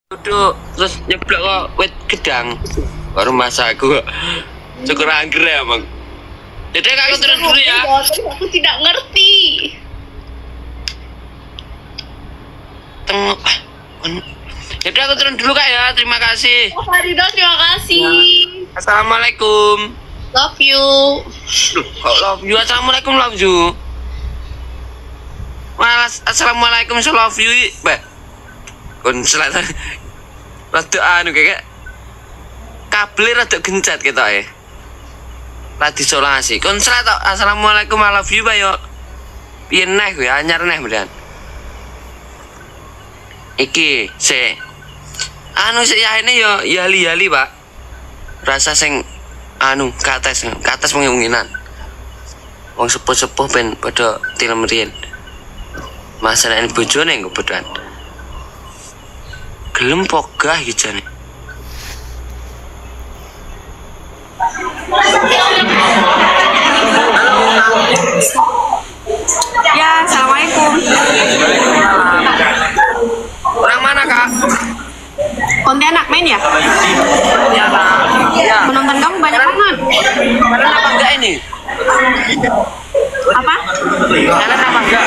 Duduk terus nyeblok kok wet gedang baru masakku cukur angger ya bang. Jadi aku turun dulu ya. Aku tidak ngerti. Jadi aku turun dulu kak ya. Terima kasih. Oh, Farido, terima kasih. Ya. Assalamualaikum. Love you. Duh, kok love you? Assalamualaikum love you. Malas assalamualaikum love you. Bah. Kon selatan. Rada anu kayak kabel rada gencet gitu ya. Rada isolasi. Kon selat assalamualaikum I love you bayo. Piye neh kuwi anyar neh beneran. Iki se anu sik yahene yo yali-yali, Pak. Rasa sing anu kates pengen-pengenan. Wong sepuh-sepuh ben padha tilem riyen. Masalah bojone kebetulan. Gelem pogah iki jane. Ya, assalamualaikum. Orang mana kak? Pontianak main ya? Ya. Penonton kamu banyak banget. Kalian apa enggak ini? Apa? Kalian apa enggak?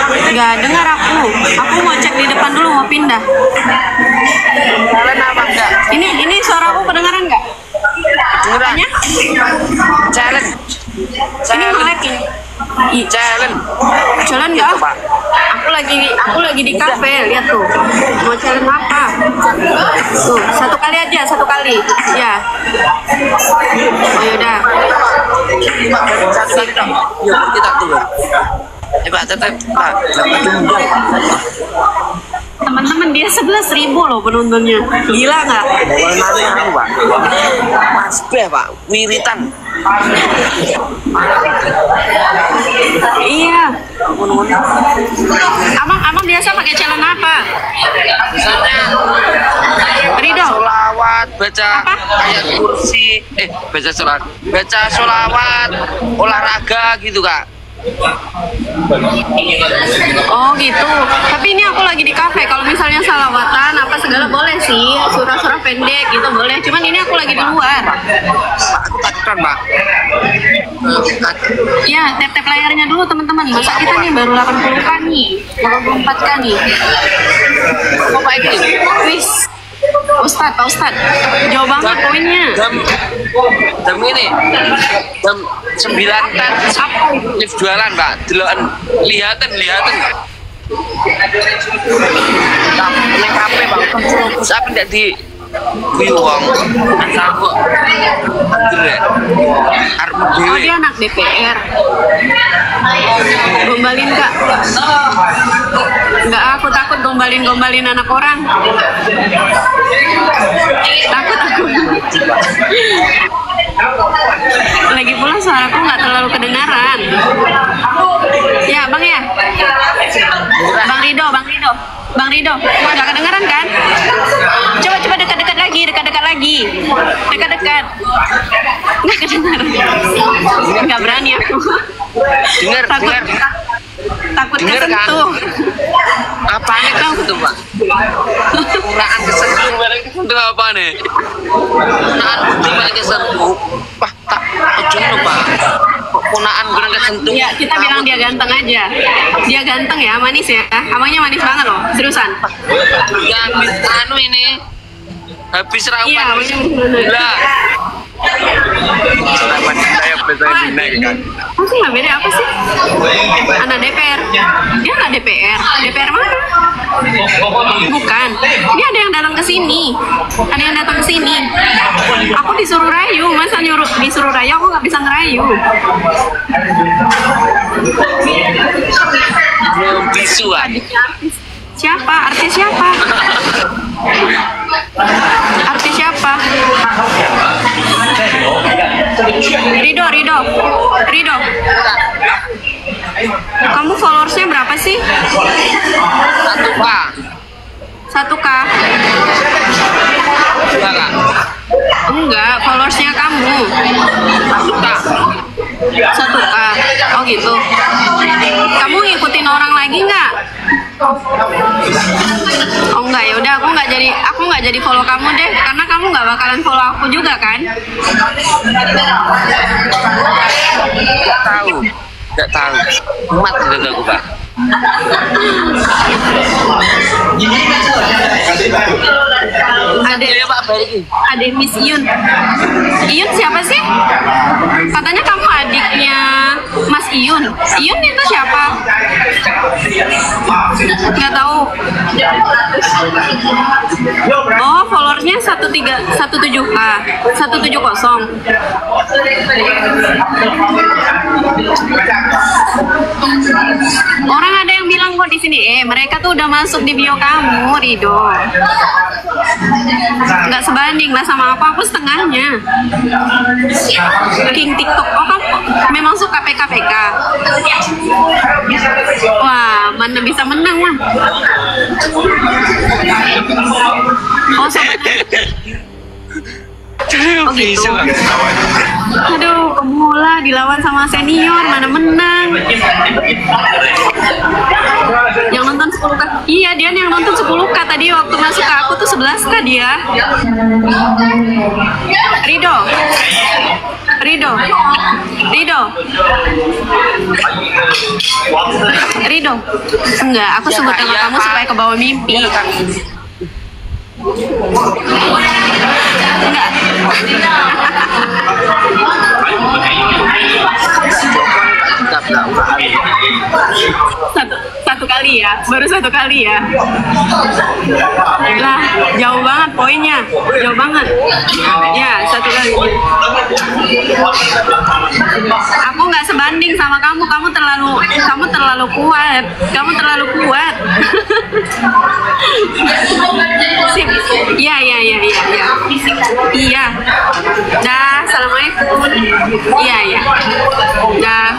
Enggak dengar aku. Aku mau cek di depan dulu, mau pindah. Kalian apa enggak? Ini suara aku kedengaran nggak? Dengeran? Challenge. Ini nge-lag ini. Challenge. Jalan nggak? Gitu, Pak. Aku lagi di kafe, lihat tuh. Mau challenge apa? Tuh, satu kali aja, satu kali. Ya. Oh yaudah. Satu kali dong. Yuk kita turun. Pak, tetap Pak. Teman-teman dia 11.000 loh penontonnya. Gila nggak? Nanti aku Pak. Mas Beh Pak, wiritan. Iya. Abang biasa pakai challenge apa? Misalnya Ridho. Solawat, baca Apa? ayat kursi, baca solawat, olahraga gitu kak. Oh gitu. Tapi ini aku lagi di kafe. Kalau misalnya salawatan apa segala boleh sih. Surah-surah pendek gitu boleh. Cuman ini aku lagi di luar. Pak, aku takutan Pak. Ya, tap-tap layarnya dulu teman-teman. Masa kita nih baru 80k nih. 84k nih. Apa Pak ini? Wis. Pak Ustadz. Jauh banget poinnya. Jam ini jam 9 kan lift jualan Pak. Deloken lihatan. Neng kafe Pak. Terus apa ndak di wong sanggup Oh dia anak DPR. Gombalin kak. Enggak, aku takut gombalin anak orang. Takut aku. Lagi pula suaraku nggak terlalu kedengaran. Ya bang ya. Bang Ridho, nggak kedengaran kan? Coba dekat-dekat lagi. Dekat. Nggak kedengaran. Nggak berani aku. dengar Takut dengar kan? kesentuh. Apaan kesentuh Pak? Kuraan kesentuh, barang kesentuh apa nih? Kunaan cuma kesentuh. Wah tak ujung Pak. Kunaan kurang kesentuh. Ya kita bilang dia ganteng aja. Dia ganteng ya, manis ya. Abangnya manis banget loh, seriusan. Ya habis anu ini. Habis Iya, rawan lah. Serapan saya kan. Masih nggak beda apa sih? Anak DPR. Dia nggak DPR. DPR mana? Bukan. Ini ada yang datang ke sini. Aku disuruh rayu. Masa disuruh rayu aku nggak bisa ngerayu. Bisuan. Siapa? Artis siapa? Ridho. Kamu followersnya berapa sih? 1K. 1K. 2K. Enggak, followersnya kamu. 1K. 1K. Oh gitu. Kamu ngikutin orang lagi nggak? Oh enggak, ya udah aku nggak jadi follow kamu deh, karena kamu nggak bakalan follow aku juga kan? Nggak tahu. Mat gitu aku Pak. Ada Miss Iyun. Iyun siapa sih? Katanya kamu adiknya Mas Iyun. Iyun itu siapa? Nggak tahu. Oh, followersnya 17K, 170. Orang ada yang bilang kok di sini, mereka tuh udah masuk di bio kamu, Rido. Nggak sebanding lah sama aku setengahnya. King TikTok, oh kamu memang suka PK. Wah, mana bisa menang mah. Oh, oh gitu. Aduh, pemula dilawan sama senior, mana menang. Yang nonton 10K. Iya, dia yang nonton 10K tadi waktu masuk ke aku tuh 11K dia. Rido. Enggak, aku sebut nama kamu supaya ke bawah mimpi. Enggak. Satu kali ya, baru 1 kali ya. Lah, jauh banget poinnya, jauh banget. Ya, 1 kali. Aku nggak sebanding sama kamu. Kamu terlalu kuat. Sip. Iya. Iya. Dah, assalamualaikum. Iya. Dah.